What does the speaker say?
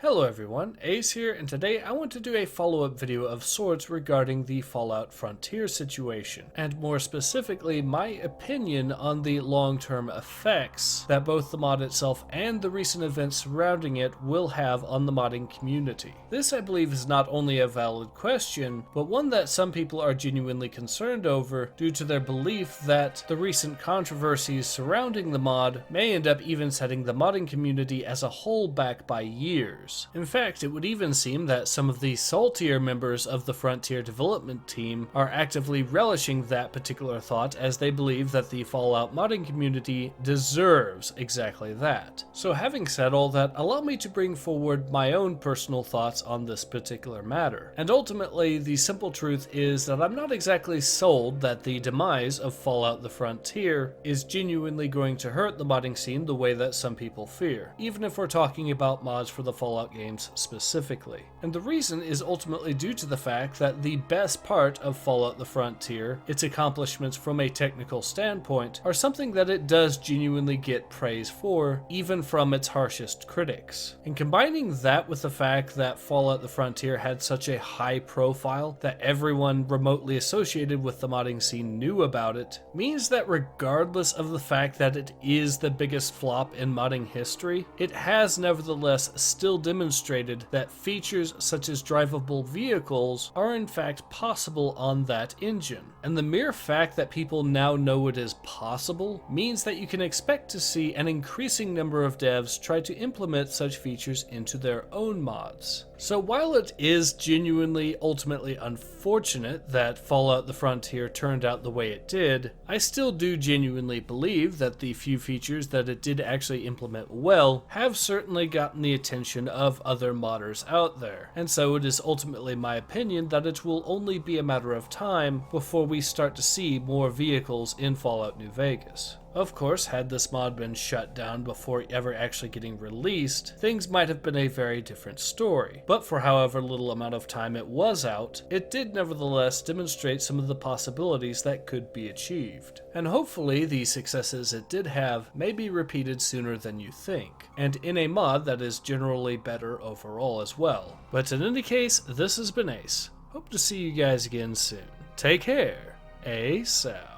Hello everyone, Ace here, and today I want to do a follow-up video of sorts regarding the Fallout Frontier situation, and more specifically my opinion on the long-term effects that both the mod itself and the recent events surrounding it will have on the modding community. This I believe is not only a valid question, but one that some people are genuinely concerned over due to their belief that the recent controversies surrounding the mod may end up even setting the modding community as a whole back by years. In fact, it would even seem that some of the saltier members of the Frontier development team are actively relishing that particular thought, as they believe that the Fallout modding community deserves exactly that. So having said all that, allow me to bring forward my own personal thoughts on this particular matter. And ultimately, the simple truth is that I'm not exactly sold that the demise of Fallout the Frontier is genuinely going to hurt the modding scene the way that some people fear, even if we're talking about mods for the Fallout games specifically. And the reason is ultimately due to the fact that the best part of Fallout the Frontier, its accomplishments from a technical standpoint, are something that it does genuinely get praise for, even from its harshest critics. And combining that with the fact that Fallout the Frontier had such a high profile that everyone remotely associated with the modding scene knew about it, means that regardless of the fact that it is the biggest flop in modding history, it has nevertheless still demonstrated that features such as drivable vehicles are in fact possible on that engine. And the mere fact that people now know it is possible means that you can expect to see an increasing number of devs try to implement such features into their own mods. So while it is genuinely ultimately unfortunate that Fallout the Frontier turned out the way it did, I still do genuinely believe that the few features that it did actually implement well have certainly gotten the attention of other modders out there. And so it is ultimately my opinion that it will only be a matter of time before we start to see more vehicles in Fallout New Vegas. Of course, had this mod been shut down before ever actually getting released, things might have been a very different story. But for however little amount of time it was out, it did nevertheless demonstrate some of the possibilities that could be achieved. And hopefully the successes it did have may be repeated sooner than you think, and in a mod that is generally better overall as well. But in any case, this has been Ace. Hope to see you guys again soon. Take care. Ace out.